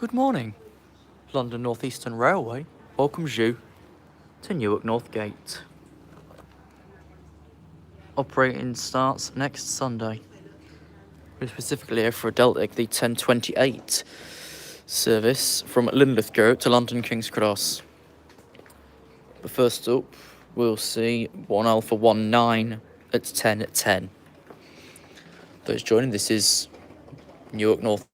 Good morning. London North Eastern Railway welcomes you to Newark Northgate. Operating starts next Sunday. We're specifically here for a Deltic, the 10:28 service from Linlithgow to London King's Cross. But first up, we'll see 1 Alpha 19 at 10:10. Those joining, this is Newark Northgate.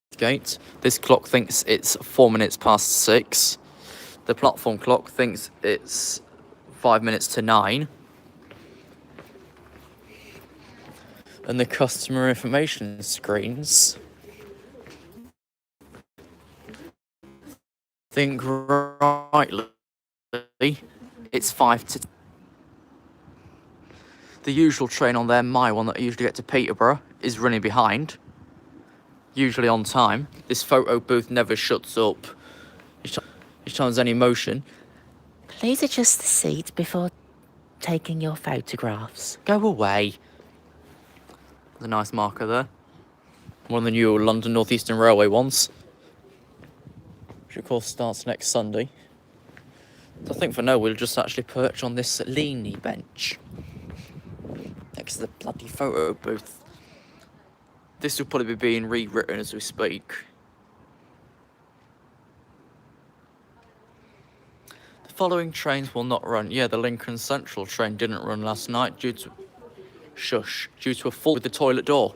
This clock thinks it's 4 minutes past 6. The platform clock thinks it's 5 minutes to 9. And the customer information screens think rightly it's 5 to 10. The usual train on there, my one that I usually get to Peterborough, is running behind, usually on time. This photo booth never shuts up. Each time there's any motion, Please adjust the seat before taking your photographs. go away. There's a nice marker there. One of the new London North Eastern Railway ones, which of course starts next Sunday. So I think for now we'll just actually perch on this leany bench next to the bloody photo booth. This will probably be being rewritten as we speak. The following trains will not run. Yeah, the Lincoln Central train didn't run last night due to a fault with the toilet door.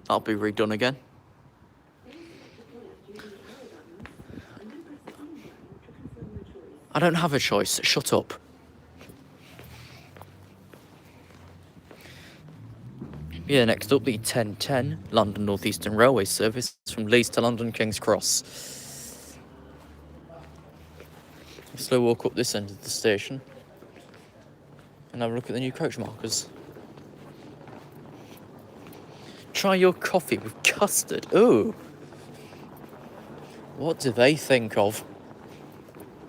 That'll be redone again. I don't have a choice. Shut up. Yeah, next up, the 10:10 London North Eastern Railway service from Leeds to London King's Cross. Slow walk up this end of the station and have a look at the new coach markers. Try your coffee with custard. Ooh. What do they think of?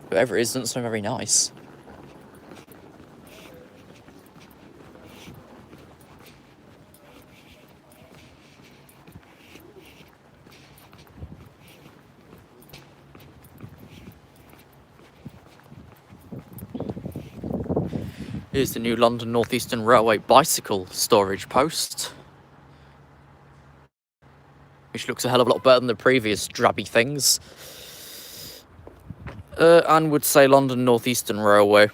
Whoever it is doesn't sound very nice. Here's the new London North Eastern Railway bicycle storage post, which looks a hell of a lot better than the previous drabby things. And would say London North Eastern Railway.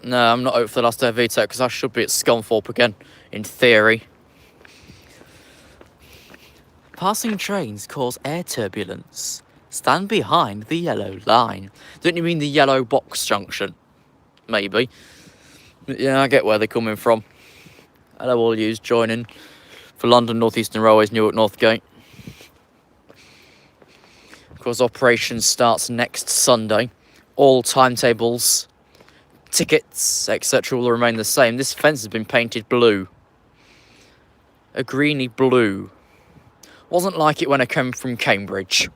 No, I'm not out for the last day of VTEC because I should be at Scunthorpe again, in theory. Passing trains cause air turbulence. Stand behind the yellow line. Don't you mean the yellow box junction? Maybe. Yeah, I get where they're coming from. Hello all yous joining for London North Eastern Railways Newark Northgate. Of course, operation starts next Sunday. All timetables, tickets, etc. will remain the same. This fence has been painted blue. A greeny blue. Wasn't like it when I came from Cambridge,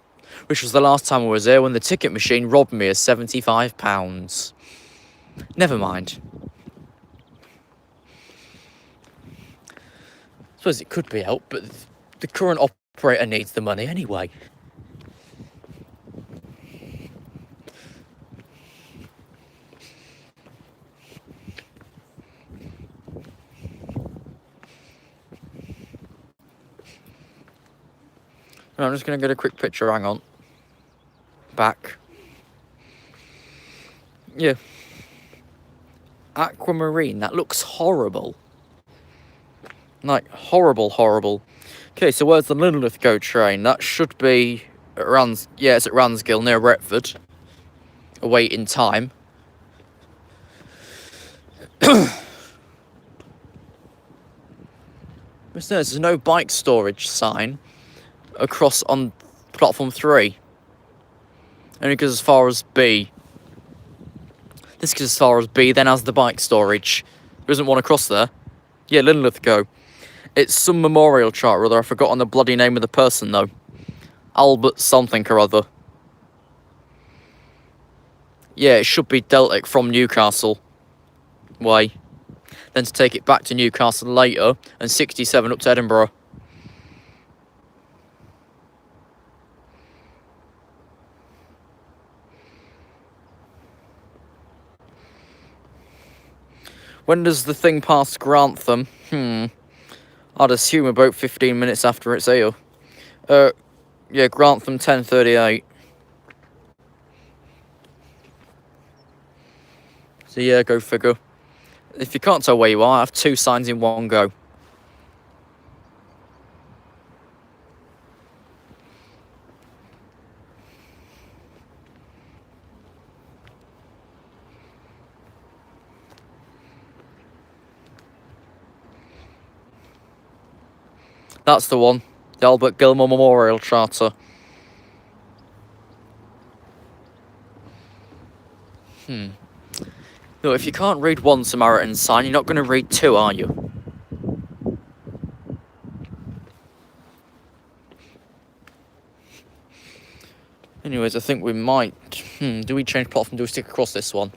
which was the last time I was here when the ticket machine robbed me of £75. Never mind. I suppose it could be helped, but the current operator needs the money anyway. I'm just going to get a quick picture, hang on. Back. Yeah. Aquamarine, that looks horrible. Like, horrible. Okay, so where's the Linlithgow train? That should be at it's at Ransgill near Retford. Awaiting time. There's no bike storage sign across on platform 3. Only goes as far as B. This goes as far as B, then has the bike storage. There isn't one across there. Yeah, Linlithgow. It's some memorial chart or other. I've forgotten the bloody name of the person, though. Albert something or other. Yeah, it should be Deltic from Newcastle way. Then to take it back to Newcastle later, and 67 up to Edinburgh. When does the thing pass Grantham? I'd assume about 15 minutes after it's here. Yeah, Grantham 10:38. So yeah, go figure. If you can't tell where you are, I have 2 signs in one go. That's the one. The Albert Gilmore Memorial Charter. No, if you can't read one Samaritan sign, you're not going to read 2, are you? Anyways, I think we might... do we change platform? Do we stick across this one?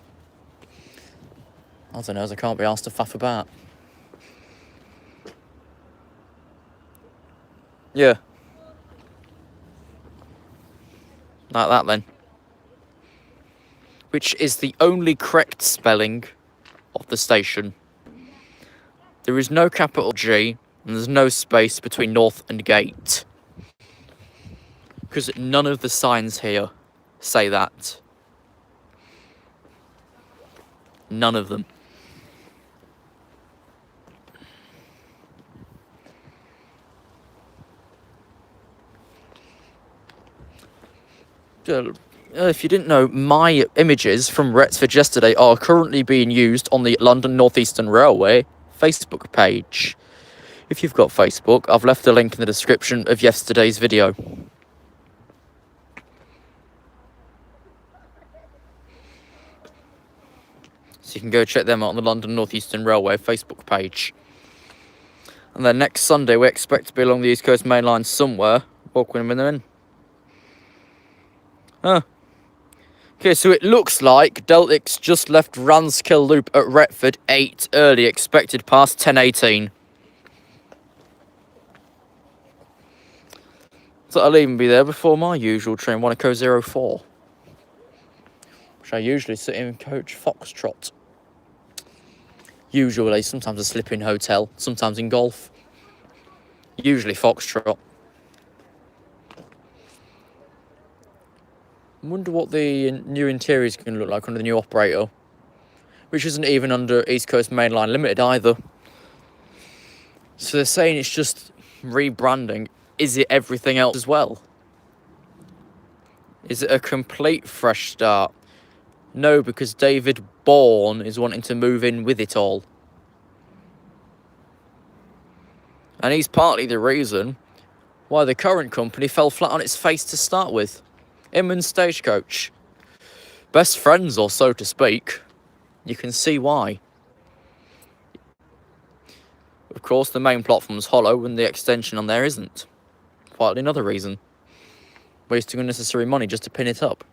I don't know, as I can't be asked to faff about. Yeah. Like that then. Which is the only correct spelling of the station. There is no capital G, and there's no space between North and Gate. Because none of the signs here say that. None of them. If you didn't know, my images from Retford yesterday are currently being used on the London North Eastern Railway Facebook page. If you've got Facebook, I've left a link in the description of yesterday's video. So you can go check them out on the London North Eastern Railway Facebook page. And then next Sunday, we expect to be along the East Coast Main Line somewhere, walking them in. Okay, so it looks like Deltic's just left Ranskill Loop at Retford 8 early, expected past 10:18. So I'll even be there before my usual train, Wanako 04. Which I usually sit in coach Foxtrot. Usually, sometimes I slip in hotel, sometimes in golf. Usually Foxtrot. I wonder what the new interior is going to look like under the new operator. Which isn't even under East Coast Main Line Limited either. So they're saying it's just rebranding. Is it everything else as well? Is it a complete fresh start? No, because David Bourne is wanting to move in with it all. And he's partly the reason why the current company fell flat on its face to start with. Him and Stagecoach. Best friends, or so to speak. You can see why. Of course, the main platform's hollow and the extension on there isn't. Partly another reason. Wasting unnecessary money just to pin it up.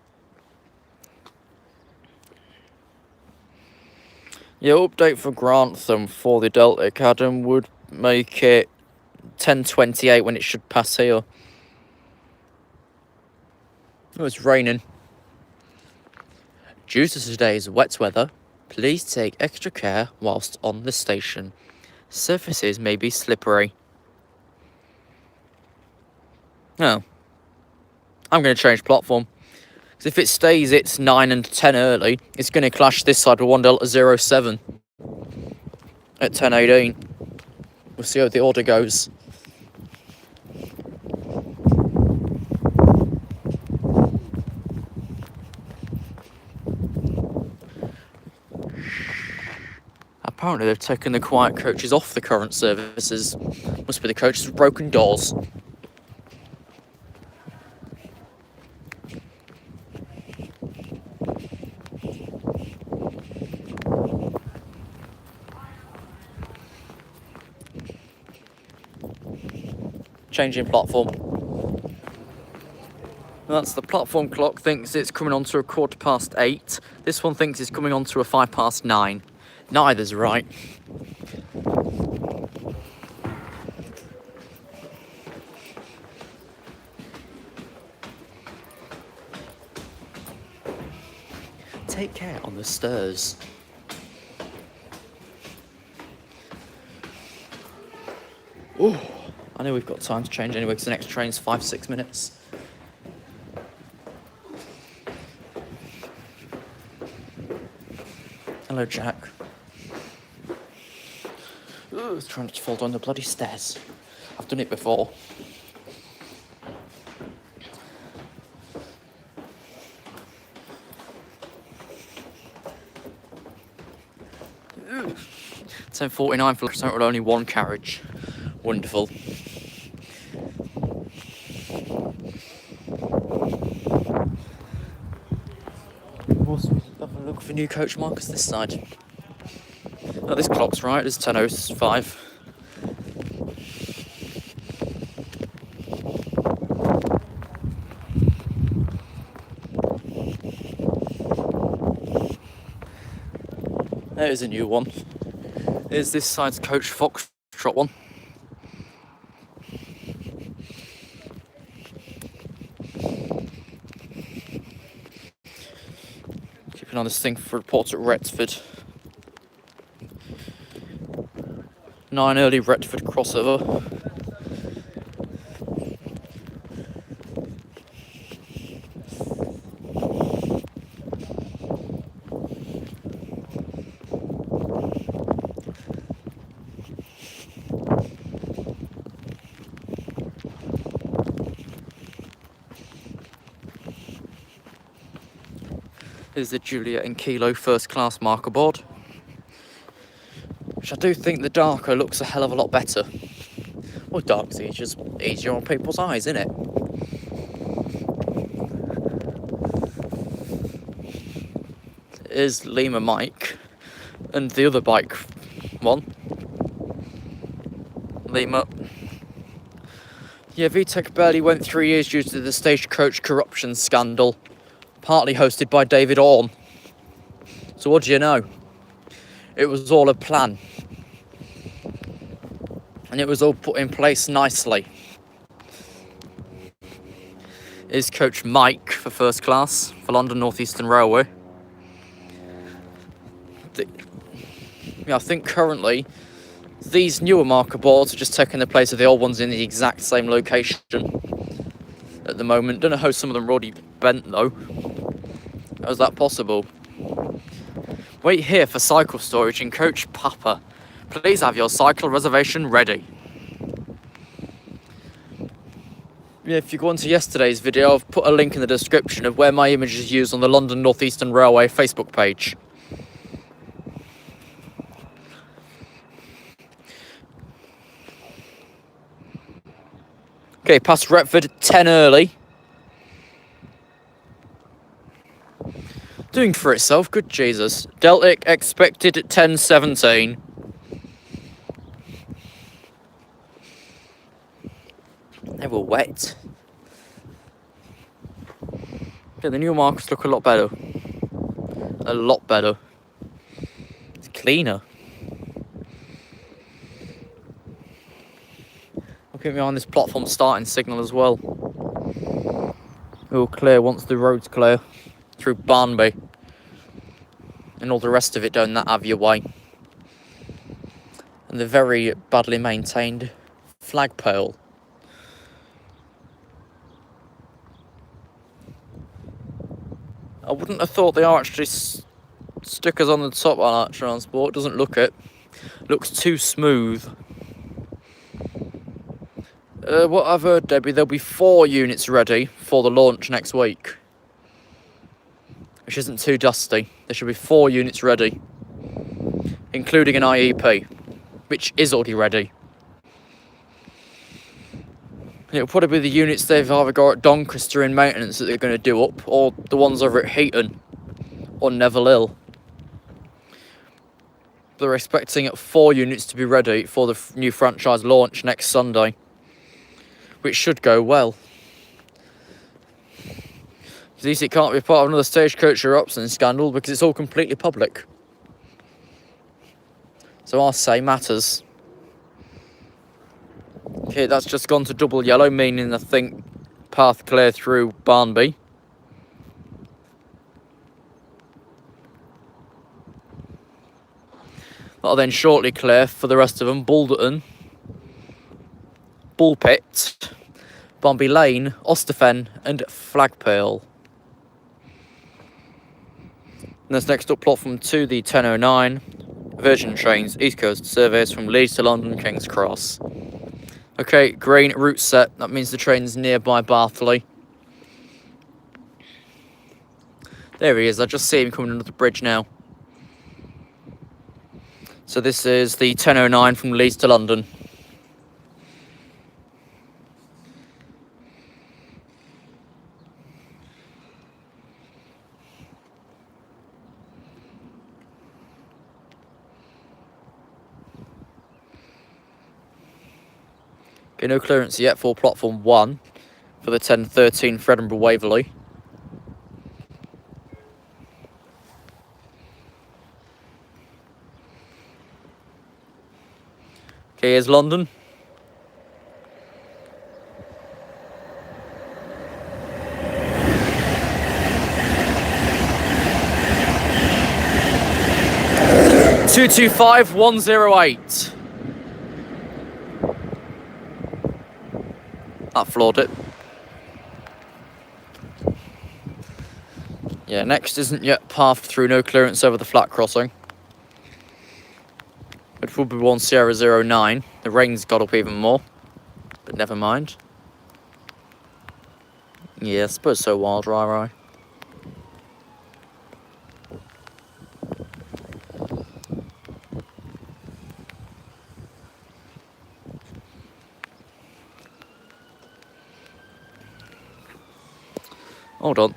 Yeah, update for Grantham for the Deltic. Adam would make it 10:28 when it should pass here. Oh, it's raining. Due to today's wet weather, please take extra care whilst on the station. Surfaces may be slippery. Oh. I'm going to change platform. Because if it stays, it's 9 and 10 early. It's going to clash this side with 1 Delta 07 at 10:18. We'll see how the order goes. Apparently they've taken the quiet coaches off the current services. Must be the coaches with broken doors. Changing platform. That's the platform clock thinks it's coming on to a 8:15. This one thinks it's coming on to a 9:05. Neither's right. Take care on the stairs. Oh, I know we've got time to change anyway because the next train's 5-6 minutes. Hello, Jack. Ooh, I was trying not to fall down the bloody stairs. I've done it before. Ooh. 10:49 for with only one carriage. Wonderful. Also, have a look for new coach markers this side. Oh, this clock's right. It's 10:05. There's a new one. There's this side's coach Foxtrot one. Keeping on this thing for reports at Retford. 9 early Retford crossover. Here's the Juliet and Kilo first class marker board, which I do think the darker looks a hell of a lot better. Well, dark's just easier on people's eyes, isn't it? Here's Lima Mike and the other bike one. Lima. Yeah, VTech barely went 3 years due to the stagecoach corruption scandal, partly hosted by David Orme. So what do you know? It was all a plan. And it was all put in place nicely. Here's coach Mike for first class for London North Eastern Railway. I think currently these newer marker boards are just taking the place of the old ones in the exact same location at the moment. Don't know how some of them are already bent though. How is that possible? Wait here for cycle storage in coach Papa. Please have your cycle reservation ready. Yeah, if you go onto yesterday's video, I've put a link in the description of where my image is used on the London North Eastern Railway Facebook page. Okay, past Retford, 10 early. Doing for itself, good Jesus. Deltic expected at 10:17. They were wet. Okay, the new markers look a lot better. A lot better. It's cleaner. Looking behind this platform starting signal as well. All clear once the road's clear through Barnby. And all the rest of it down that Avia way. And the very badly maintained flagpole. I wouldn't have thought they are actually stickers on the top on that transport. Doesn't look it. Looks too smooth. What I've heard, Debbie, there'll be 4 units ready for the launch next week. Which isn't too dusty. There should be 4 units ready. Including an IEP. Which is already ready. It'll probably be the units they've either got at Doncaster in maintenance that they're going to do up. Or the ones over at Heaton. Or Neville Hill. They're expecting 4 units to be ready for the new franchise launch next Sunday. Which should go well. At least it can't be part of another stagecoach eruption scandal because it's all completely public. So our say matters. Okay, that's just gone to double yellow, meaning I think path clear through Barnby. That'll then shortly clear for the rest of them. Balderton, Bullpit, Bombay Lane, Osterfen and Flagpole. And that's next up platform 2, the 1009 Virgin Trains East Coast service from Leeds to London King's Cross. Okay, green route set, that means the train's nearby Bartley. There he is, I just see him coming under the bridge now. So this is the 1009 from Leeds to London. Okay, no clearance yet for platform 1 for the 1013 for Edinburgh Waverley. Okay, here's London. Two 225-108. That floored it. Yeah, next isn't yet pathed through, no clearance over the flat crossing. It will be 1 Sierra 09. The rain's got up even more, but never mind. Yeah, I suppose so, Wild Rai. Hold on.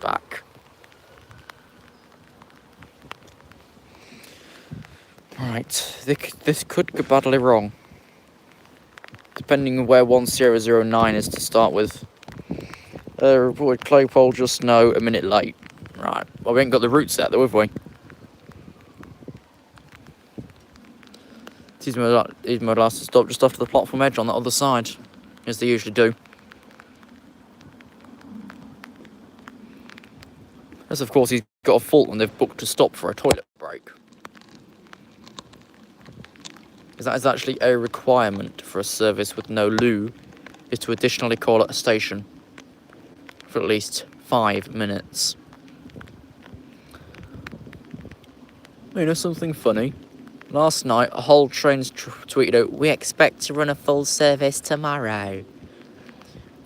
Back. Right, this could go badly wrong. Depending on where 1 Sierra 09 is to start with. Reported Claypole just no, a minute late. Right, well we ain't got the route set though, have we? He's my last to stop just after the platform edge on that other side, as they usually do. As of course he's got a fault when they've booked to stop for a toilet break. Because that is actually a requirement for a service with no loo, is to additionally call at a station for at least 5 minutes. You know something funny? Last night, a whole train's tweeted out, "We expect to run a full service tomorrow."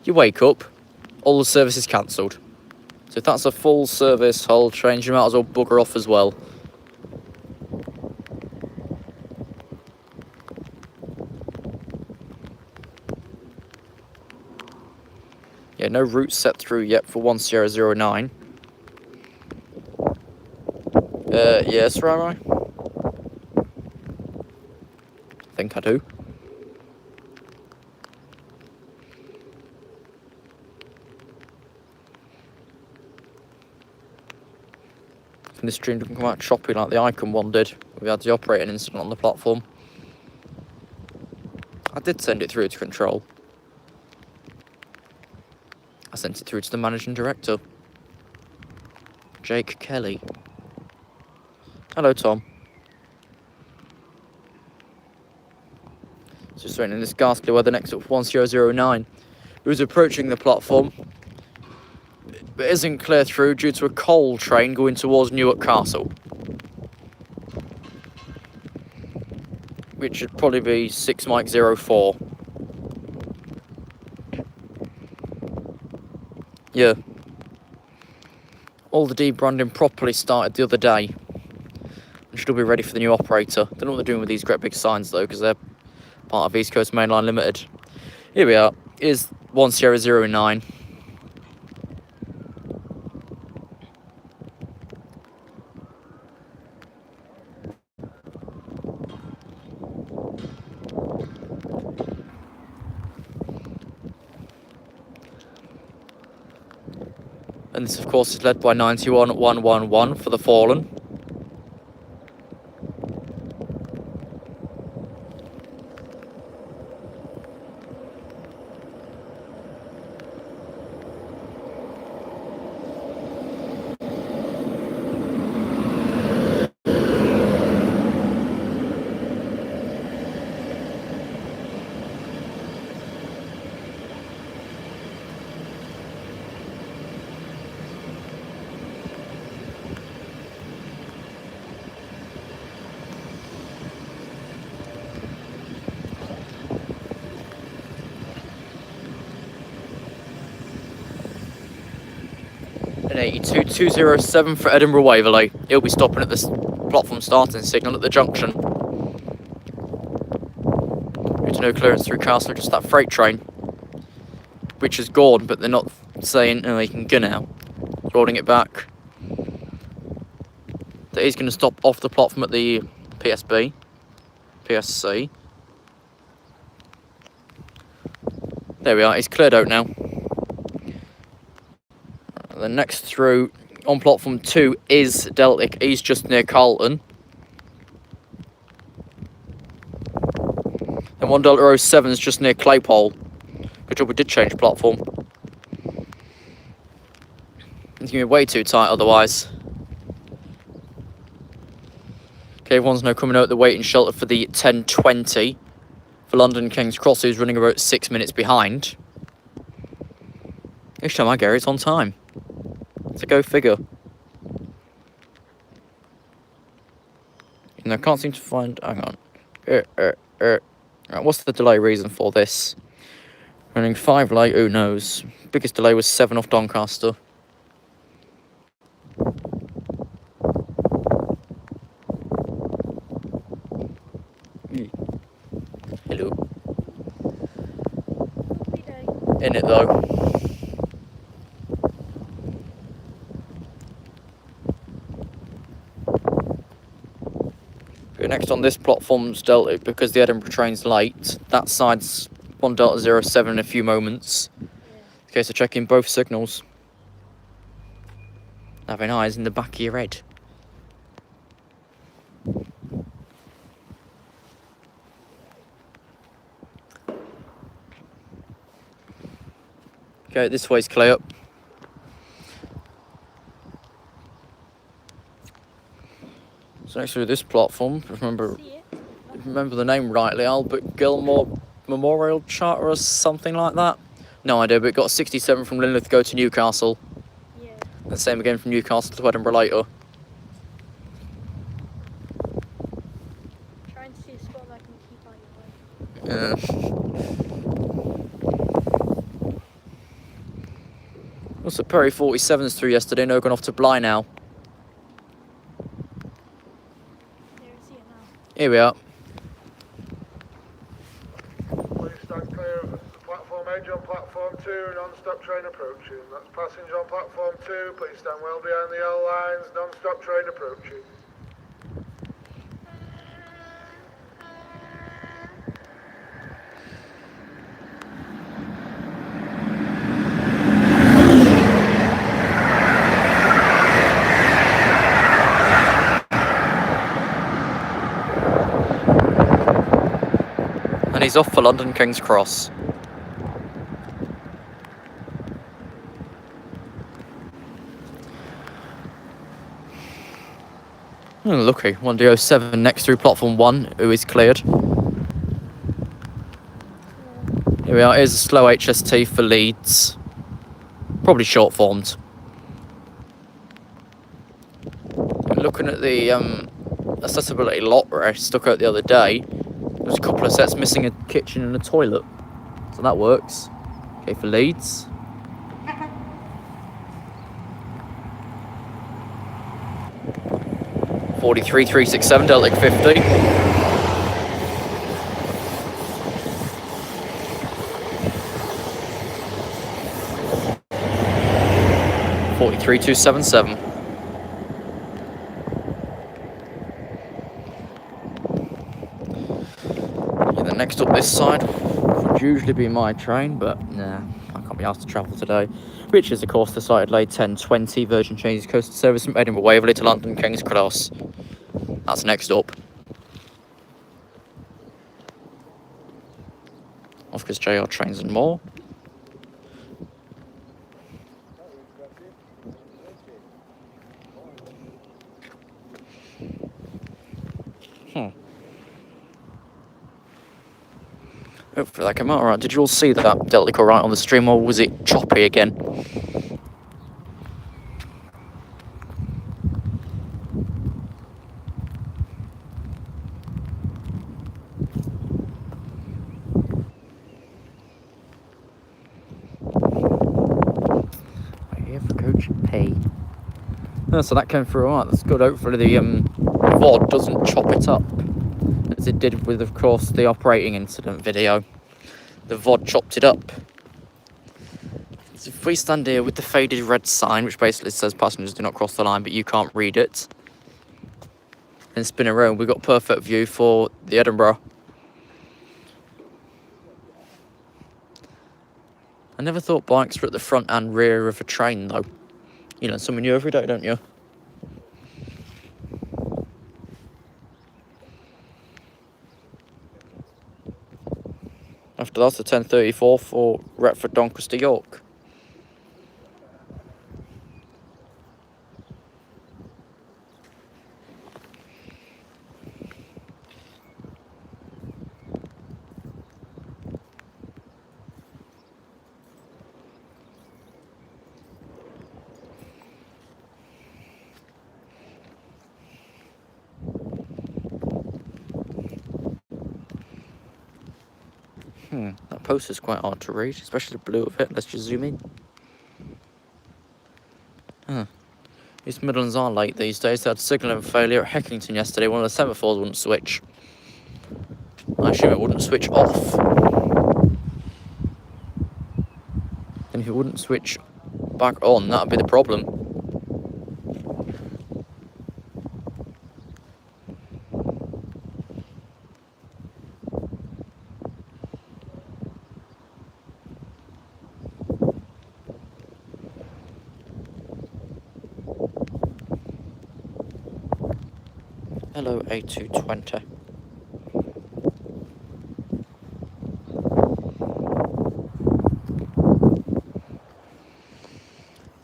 You wake up, all the service is cancelled. So if that's a full service whole train, you might as well bugger off as well. Yeah, no route set through yet for 1 Sierra 09. Yes, right. I think I do. And this stream didn't come out choppy like the Icon one did. We had the operating incident on the platform. I did send it through to control. I sent it through to the managing director, Jake Kelly. Hello, Tom. Just waiting in this ghastly weather next up 1009, who's approaching the platform, but isn't clear through due to a coal train going towards Newark Castle, which should probably be 6 Mike 04. Yeah. All the debranding properly started the other day. And should all be ready for the new operator. Don't know what they're doing with these great big signs though, because they're part of East Coast Mainline Limited. Here we are. Here's 1 Sierra 09. And this, of course, is led by 91111 for the Fallen. 82 207 for Edinburgh Waverley. He'll be stopping at this platform starting signal at the junction. Due to no clearance through Castle, just that freight train, which is gone, but they're not saying no, he can go now. Rolling it back. That he's going to stop off the platform at the PSC. There we are, he's cleared out now. The next through on platform 2 is Deltic. He's just near Carlton. And 1 Delta 07 is just near Claypole. Good job we did change platform. It's going to be way too tight otherwise. Okay, everyone's now coming out of the waiting shelter for the 10:20 for London King's Cross, who's running about 6 minutes behind. Each time I go, it's on time. So go figure. And I can't seem to find... Hang on. Right, what's the delay reason for this? Running 5 late, who knows? Biggest delay was 7 off Doncaster. Hello. In it though. Next on this platform's Delta, because the Edinburgh train's late. That side's 1 Delta 07 in a few moments. Okay, so checking both signals. Having eyes in the back of your head. Okay, this way's clear. So next to this platform, remember the name rightly, Albert Gilmore Memorial Charter or something like that? No idea, but it got 67 from Linlithgow to Newcastle. Yeah. The same again from Newcastle to Edinburgh later. Trying to see a spot that I can keep out your way. Yeah. Also, Perry 47's through yesterday, now gone off to Bly now. Here we are. Please stand clear of the platform edge on platform 2, non-stop train approaching. That's passenger on platform 2, please stand well behind the yellow lines, non-stop train approaching. And he's off for London King's Cross. Lucky, 1D07 next through platform 1, who is cleared. Here we are, here's a slow HST for Leeds. Probably short formed. Looking at the accessibility lot where I stuck out the other day, there's a couple of sets missing a kitchen and a toilet. So that works. Okay, for Leeds. (43.367) Deltic 50. (43.277). Next up this side would usually be my train, but nah, I can't be asked to travel today. Which is, of course, the site late 10:20 Virgin changes coastal service from Edinburgh Waverley to London King's Cross. That's next up. Oscar's JR trains and more. Hopefully that came out alright. Did you all see that Deltic alright on the stream, or was it choppy again? We're here for coach HST. Oh, so that came through alright, that's good. Hopefully the VOD doesn't chop it up, as it did with, of course, the operating incident video. The VOD chopped it up. So if we stand here with the faded red sign, which basically says passengers do not cross the line, but you can't read it, and spin around, we've got perfect view for the Edinburgh. I never thought bikes were at the front and rear of a train, though. You know, something new every day, don't you? After that's the 10:34 for Retford Doncaster York. That poster's quite hard to read, especially the blue of it. Let's just zoom in. East Midlands are late these days. They had signalling failure at Heckington yesterday. One of the semaphores wouldn't switch. I assume it wouldn't switch off. And if it wouldn't switch back on, that'd be the problem. Hello, A220.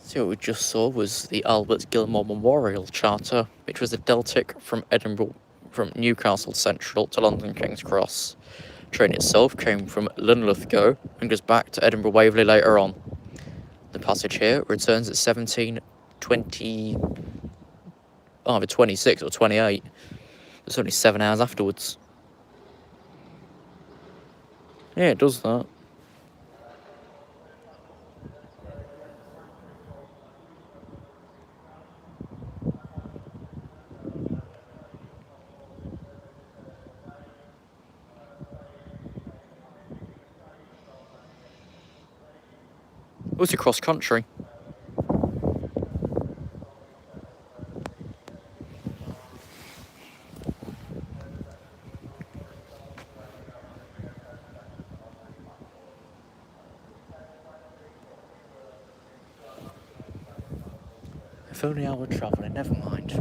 See, what we just saw was the Albert Gilmore Memorial Charter, which was a Deltic from Edinburgh, from Newcastle Central to London King's Cross. The train itself came from Linlithgow and goes back to Edinburgh Waverley later on. The passage here returns at 17:20, either 26 or 28. It's only 7 hours afterwards. Yeah, it does that. What's your cross country? If only I were travelling, never mind.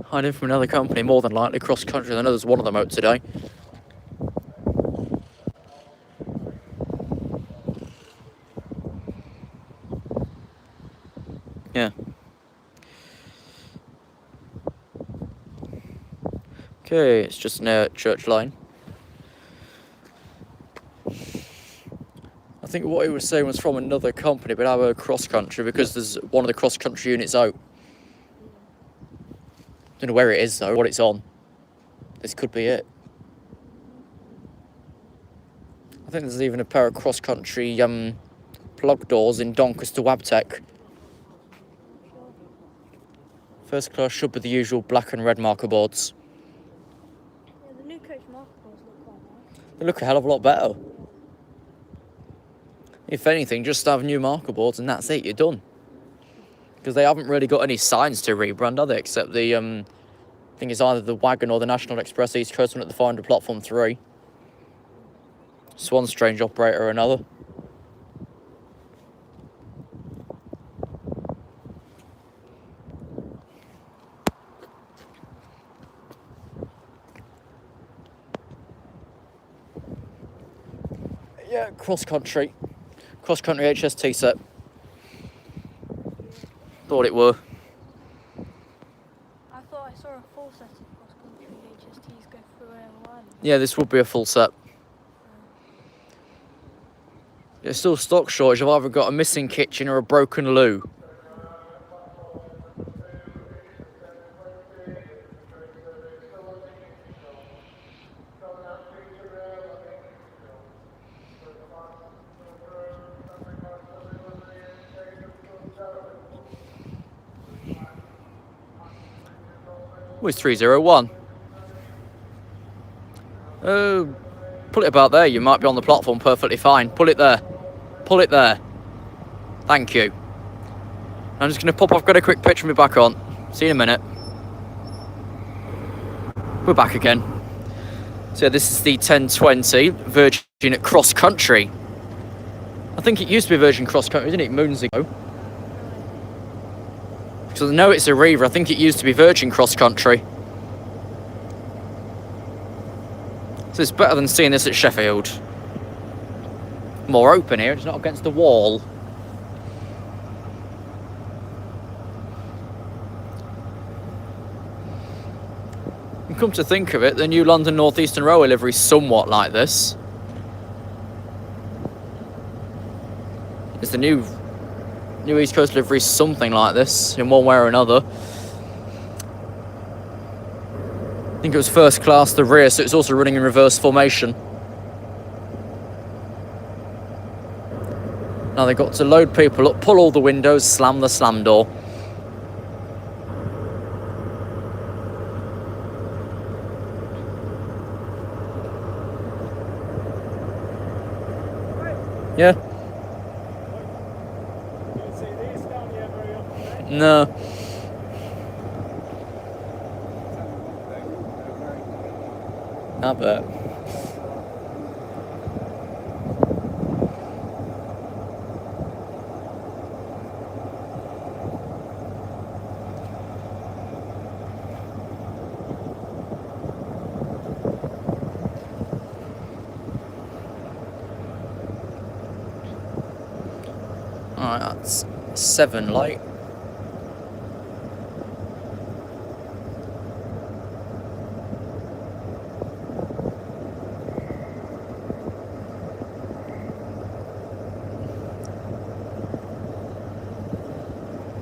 Hiding from another company, more than likely cross country. I know there's one of them out today. Yeah. Okay, it's just near Church Lane. I think what he was saying was from another company, but our cross country, because there's one of the cross country units out. Don't know where it is though, what it's on. This could be it. I think there's even a pair of cross country plug doors in Doncaster Wabtec. First class should be the usual black and red marker boards. Yeah, the new coach marker boards look quite nice. They look a hell of a lot better. If anything, just have new marker boards and that's it, you're done. Because they haven't really got any signs to rebrand, are they? Except the, I think it's either the Wagon or the National Express East Coast one at the 500 Platform 3. Swan Strange operator or another. Yeah, cross country HST set. Thought it were. I thought I saw a full set of cross-country HSTs go through Ireland. Yeah, this would be a full set. There's still stock shortage. I've either got a missing kitchen or a broken loo. Oh, it's 301. Oh, pull it about there. You might be on the platform perfectly fine. Pull it there. Pull it there. Thank you. I'm just going to pop off, get a quick picture and be back on. See you in a minute. We're back again. So yeah, this is the 1020 Virgin Cross Country. I think it used to be Virgin Cross Country, didn't it, moons ago? Because I know it's a Reaver. I think it used to be Virgin Cross Country. So it's better than seeing this at Sheffield. More open here, it's not against the wall. And come to think of it, the new London North Eastern Railway livery is somewhat like this. It's the new East Coast livery, something like this, in one way or another. I think it was first class, the rear, so it's also running in reverse formation. Now they've got to load people up, pull all the windows, slam the slam door. Yeah. No. I bet. Alright, that's 7 light.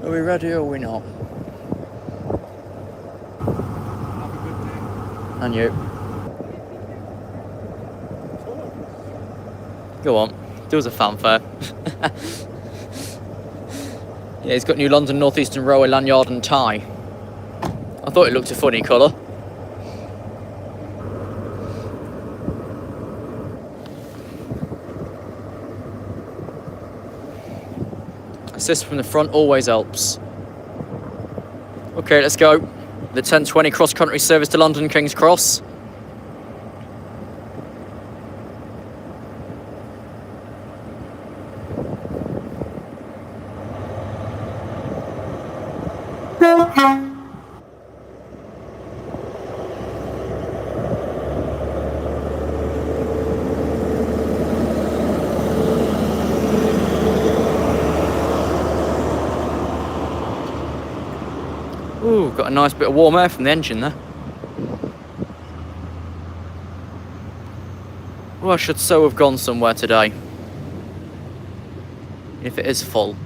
Are we ready or are we not? And you. Go on, do us a fanfare. Yeah, he's got new London North Eastern Railway lanyard and tie. I thought it looked a funny colour. Assist from the front always helps. Okay, let's go. The 1020 cross-country service to London King's Cross. Ooh, got a nice bit of warm air from the engine there. Well, I should so have gone somewhere today. If it is full.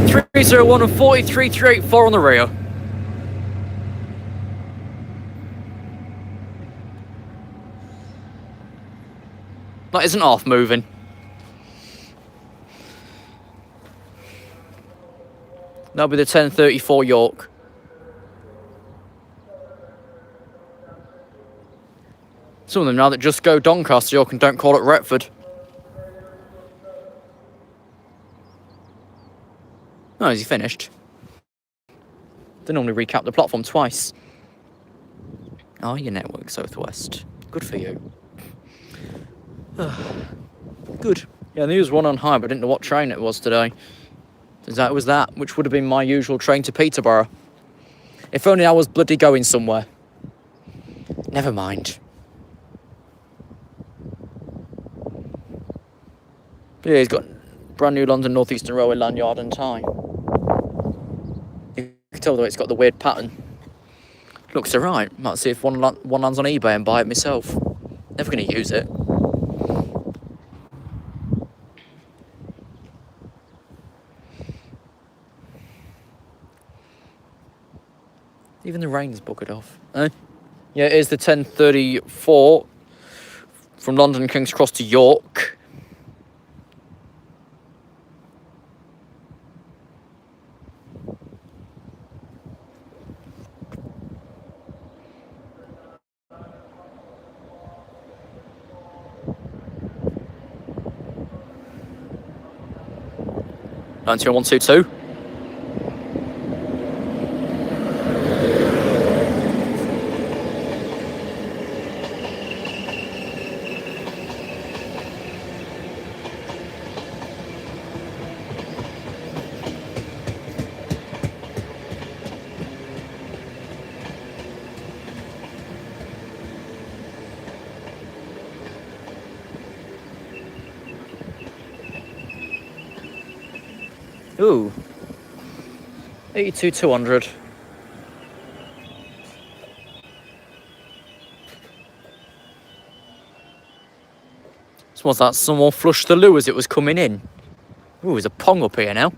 Three 301 and 43384 on the rear. That isn't half moving. That'll be the 1034 York. Some of them now that just go Doncaster York and don't call it Retford. Oh, is he finished? They normally recap the platform twice. Oh, your Network Southwest. Good for you. Good. Yeah, there was one on high, but I didn't know what train it was today. It was that, which would have been my usual train to Peterborough. If only I was bloody going somewhere. Never mind. Yeah, he's got brand new London North Eastern Railway lanyard and tie. You can tell though it's got the weird pattern. Looks alright. Might see if one lands on eBay and buy it myself. Never going to use it. Even the rain's buggered off. Yeah, it is the 1034 from London King's Cross to York. Nineteen 122. Ooh. 82 200. So what's that? Someone flushed the loo as it was coming in. Ooh, there's a pong up here now.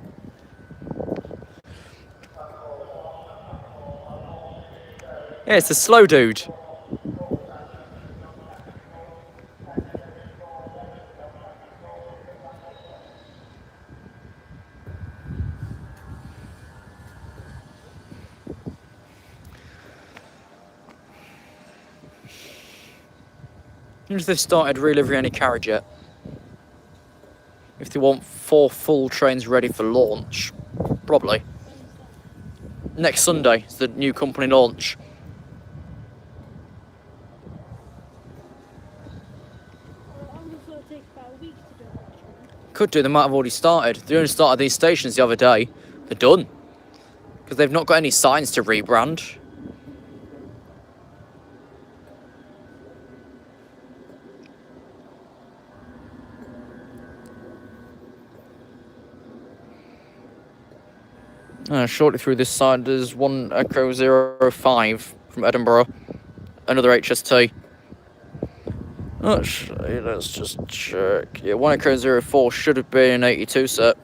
Yeah, it's a slow dude. I wonder if they've started re-livery any carriage yet. If they want 4 full trains ready for launch, probably. Next Sunday is the new company launch. I would have thought it'd take about a week to do it. Could do, they might have already started. They only started these stations the other day. They're done. Because they've not got any signs to rebrand. Shortly through this side, there's 1 Echo 05 from Edinburgh. Another HST. Actually, let's just check. Yeah, 1 Echo 04 should have been an 82 set.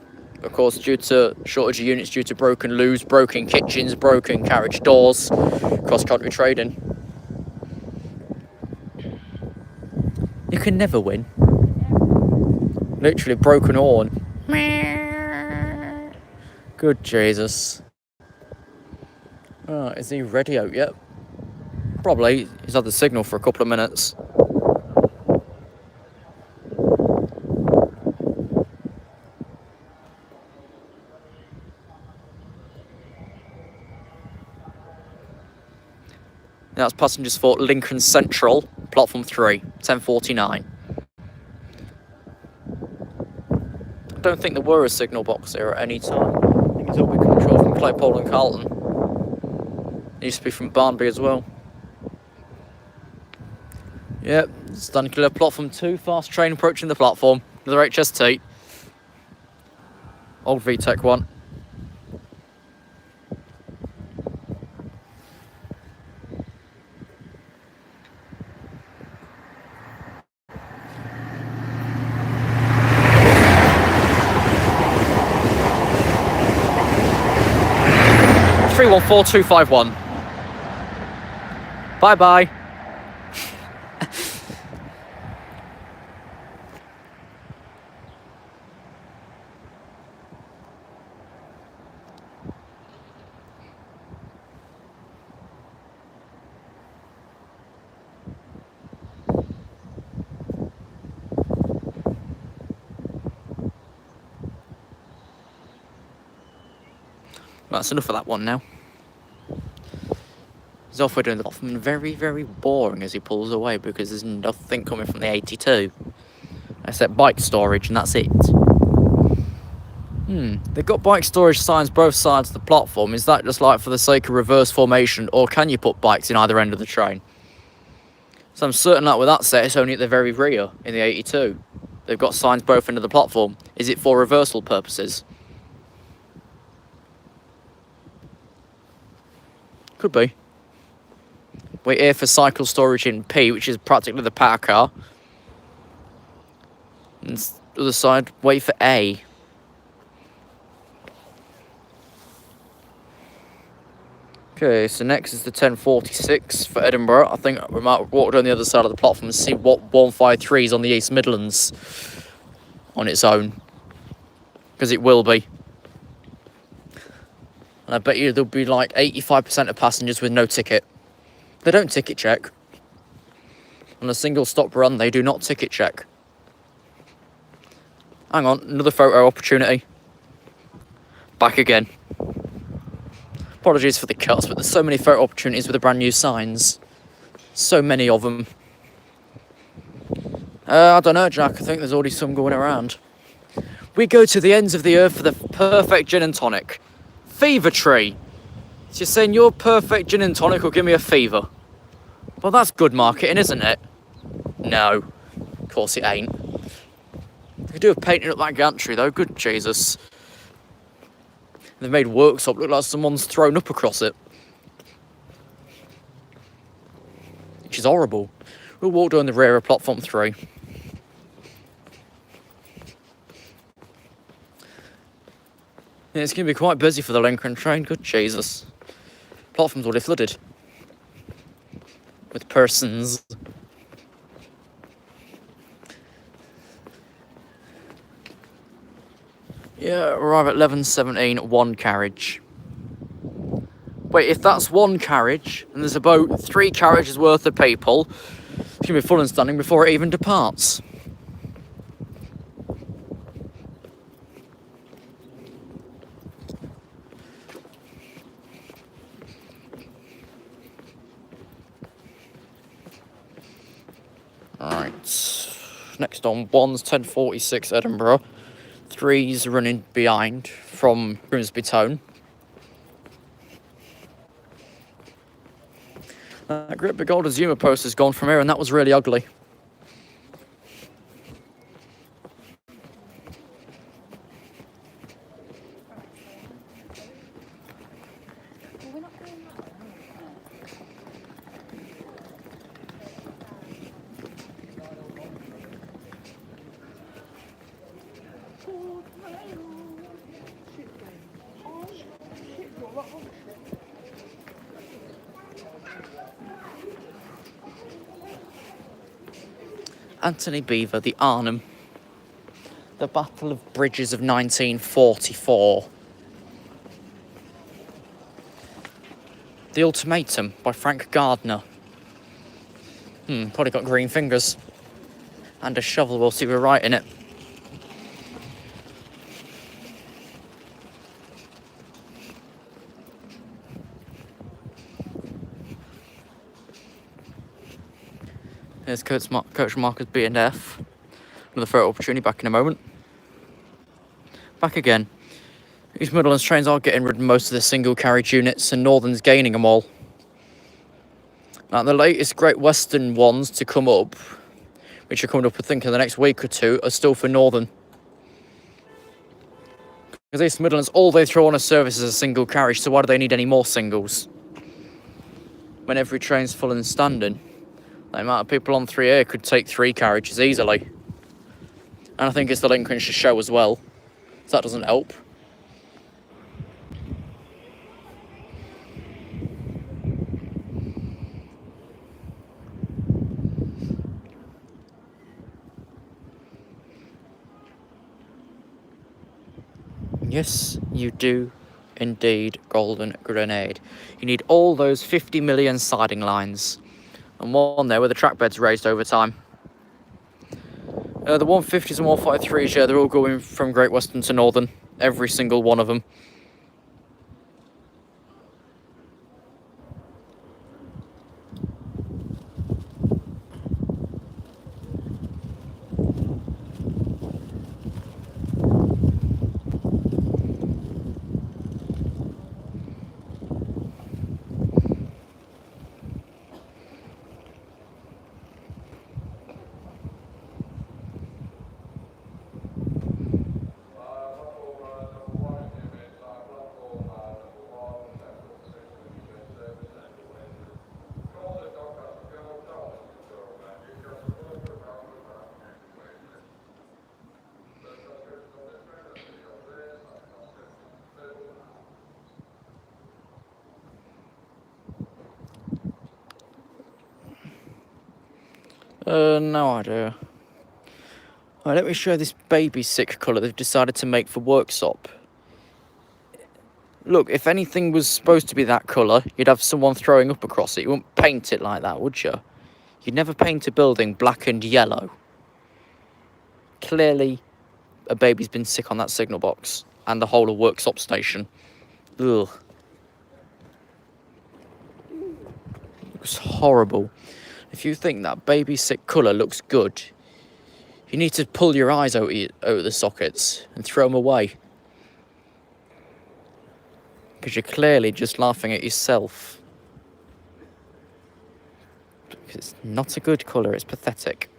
Of course, due to shortage of units, due to broken loos, broken kitchens, broken carriage doors, cross-country trading. You can never win. Literally broken horn. Good Jesus. Oh, is he ready out yet? Probably. He's had the signal for a couple of minutes. That's passengers for Lincoln Central, platform 3, 10:49. I don't think there were a signal box here at any time. I think it's all been controlled from Claypole and Carlton. It used to be from Barnby as well. Yep, standing clear, platform 2, fast train approaching the platform. Another HST. Old VTEC one. Three 14251. Bye bye. That's enough of that one now. He's off doing the platform, very, very boring as he pulls away because there's nothing coming from the 82. Except bike storage, and that's it. They've got bike storage signs both sides of the platform. Is that just like for the sake of reverse formation, or can you put bikes in either end of the train? So I'm certain that with that set, it's only at the very rear in the 82. They've got signs both ends of the platform. Is it for reversal purposes? Could be. We're here for cycle storage in P, which is practically the power car. And the other side, wait for A. Okay, so next is the 1046 for Edinburgh. I think we might walk down the other side of the platform and see what 153 is on the East Midlands on its own. Because it will be. And I bet you there'll be like 85% of passengers with no ticket. They don't ticket check. On a single stop run, they do not ticket check. Hang on, another photo opportunity. Back again. Apologies for the cuts, but there's so many photo opportunities with the brand new signs. So many of them. I don't know, Jack. I think there's already some going around. We go to the ends of the earth for the perfect gin and tonic. Fever Tree. So you're saying your perfect gin and tonic will give me a fever? Well, that's good marketing, isn't it? No. Of course it ain't. They could do with painting up that gantry, though. Good Jesus. They've made Worksop look like someone's thrown up across it. Which is horrible. We'll walk down the rear of platform 3. Yeah, it's going to be quite busy for the Lincoln train. Good Jesus. Platform's already flooded. With persons. Yeah, arrive at 11:17, 1 carriage. Wait, if that's 1 carriage, and there's about 3 carriages worth of people, it's going to be full and standing before it even departs. Alright, next on 1's 1046 Edinburgh. 3's running behind from Grimsby Town. That great big old Azuma post has gone from here, and that was really ugly. Anthony Beaver, the Arnhem. The Battle of Bridges of 1944. The Ultimatum by Frank Gardner. Probably got green fingers. And a shovel, we'll see we're right in it. Here's coach markers B and F. Another photo opportunity back in a moment. Back again. East Midlands trains are getting rid of most of the single carriage units, and Northern's gaining them all. Now, the latest Great Western ones to come up, which are coming up I think in the next week or 2, are still for Northern. Because East Midlands, all they throw on a service is a single carriage, so why do they need any more singles? When every train's full and standing. The amount of people on 3A could take 3 carriages easily. And I think it's the Lincolnshire show as well. So that doesn't help. Yes, you do indeed, Golden Grenade. You need all those 50 million siding lines. And one there where the track bed's raised over time. The 150s and 153s, yeah, they're all going from Great Western to Northern. Every single one of them. No idea. Alright, let me show you this baby sick colour they've decided to make for workshop. Look, if anything was supposed to be that colour, you'd have someone throwing up across it. You wouldn't paint it like that, would you? You'd never paint a building black and yellow. Clearly, a baby's been sick on that signal box and the whole of workshop station. Ugh. Looks horrible. If you think that baby sick colour looks good, you need to pull your eyes out of the sockets and throw them away. Because you're clearly just laughing at yourself. It's not a good colour, it's pathetic.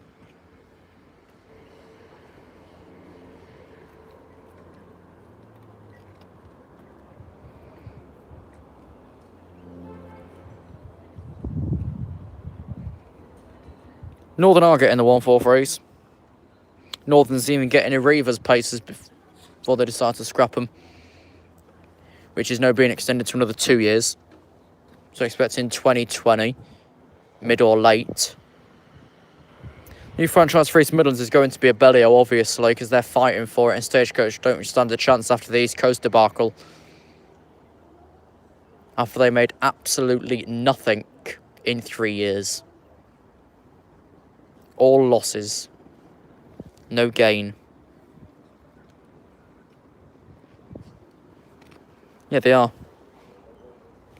Northern are getting the 143s. Northern's even getting Arriva's paces before they decide to scrap them, which is now being extended to another 2 years. So expecting 2020, mid or late. New franchise for East Midlands is going to be a Bellio, obviously, because they're fighting for it, and Stagecoach don't stand a chance after the East Coast debacle. After they made absolutely nothing in 3 years. All losses. No gain. Yeah, they are.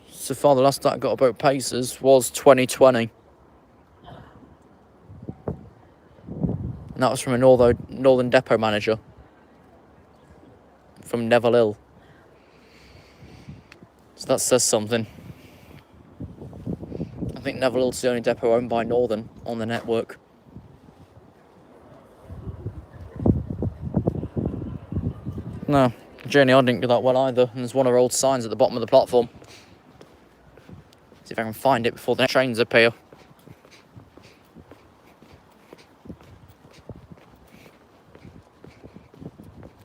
So far, the last that I got about Pacers was 2020. And that was from a Northern Depot manager. From Neville Hill. So that says something. I think Neville Hill's the only depot owned by Northern on the network. No, Journey on didn't do that well either, and there's one of our old signs at the bottom of the platform. See if I can find it before the next trains appear.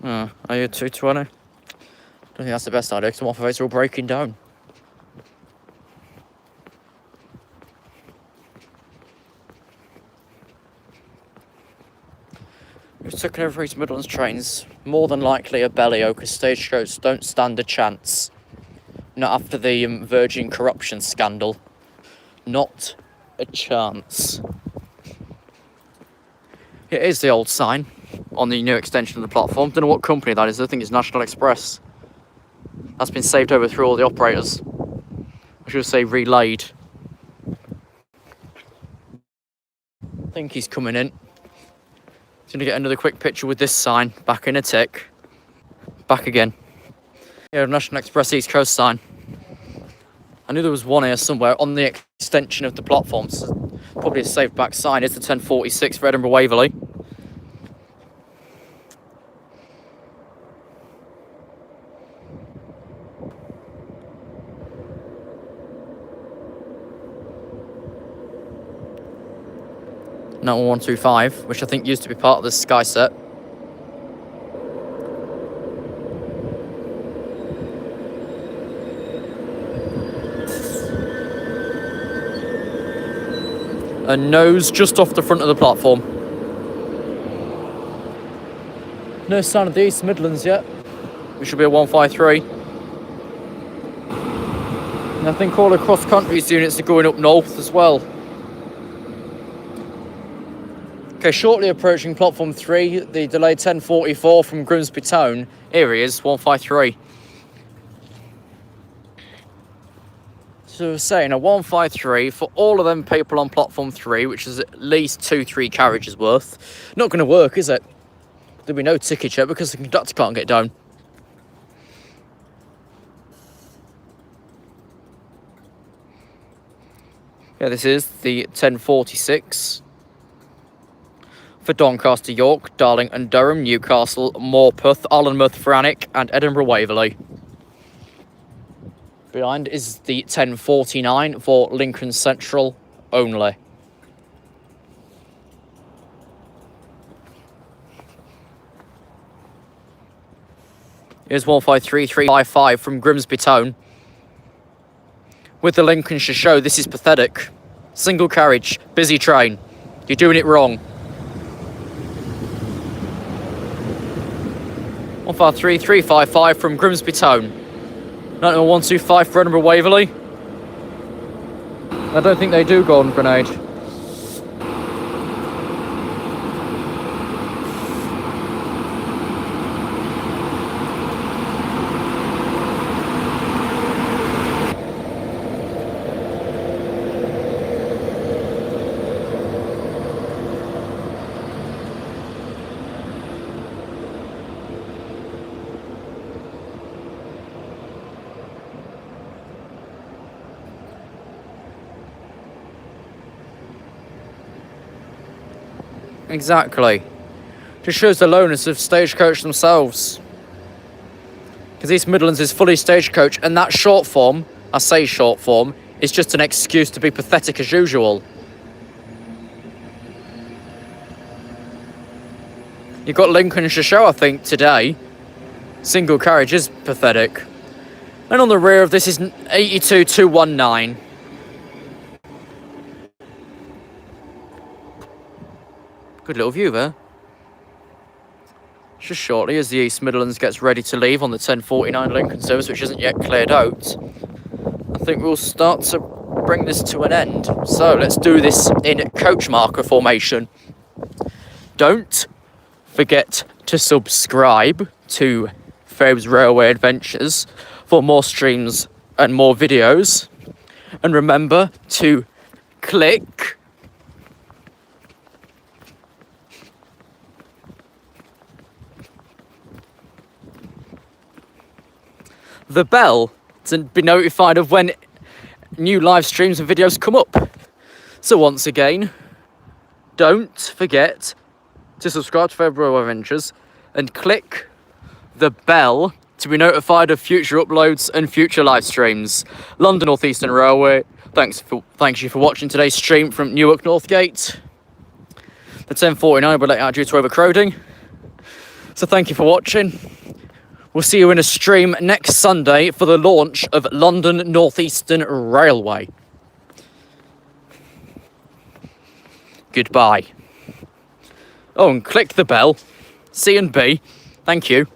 Are you 220? Don't think that's the best idea, because some off of it's all breaking down. Who's taken over East Midlands trains? More than likely a Bellio, because Stagecoach don't stand a chance. Not after the Virgin corruption scandal. Not a chance. It is the old sign on the new extension of the platform. Don't know what company that is. I think it's National Express. That's been saved over through all the operators. I should say relayed. I think he's coming in. He's going to get another quick picture with this sign. Back in a tick. Back again. Yeah, National Express East Coast sign. I knew there was one here somewhere on the extension of the platforms. Probably a saved back sign. It's the 1046 for Edinburgh Waverley. Number 125, which I think used to be part of the Sky set. A nose just off the front of the platform. No sign of the East Midlands yet. We should be at 153. And I think all across country's units are going up north as well. Okay, shortly approaching platform 3, the delayed 1044 from Grimsby Town. Here he is, 153. So we're saying a 153 for all of them people on platform 3, which is at least 2-3 carriages worth. Not going to work, is it? There'll be no ticket yet because the conductor can't get down. Yeah, this is the 1046. For Doncaster, York, Darlington, Durham, Newcastle, Morpeth, Allenmouth, Franwick and Edinburgh Waverley. Behind is the 1049 for Lincoln Central only. Here's 153355 from Grimsby Town. With the Lincolnshire show, this is pathetic. Single carriage, busy train. You're doing it wrong. 153355 from Grimsby Town. 90125 for Edinburgh Waverley. I don't think they do golden grenade. Exactly. Just shows the lowness of Stagecoach themselves. Because East Midlands is fully Stagecoach, and that short form, I say short form, is just an excuse to be pathetic as usual. You've got Lincolnshire Show, I think, today. Single carriage is pathetic. And on the rear of this is 82219. Good little view there. Just shortly as the East Midlands gets ready to leave on the 1049 Lincoln service, which isn't yet cleared out, I think we'll start to bring this to an end. So let's do this in coach marker formation. Don't forget to subscribe to Fabe's Railway Adventures for more streams and more videos. And remember to click the bell to be notified of when new live streams and videos come up. So once again, don't forget to subscribe to February Adventures and click the bell to be notified of future uploads and future live streams. London North Eastern Railway, thank you for watching today's stream from Newark, Northgate. The 1049 will let out due to overcrowding. So thank you for watching. We'll see you in a stream next Sunday for the launch of London North Eastern Railway. Goodbye. Oh, and click the bell. C and B. Thank you.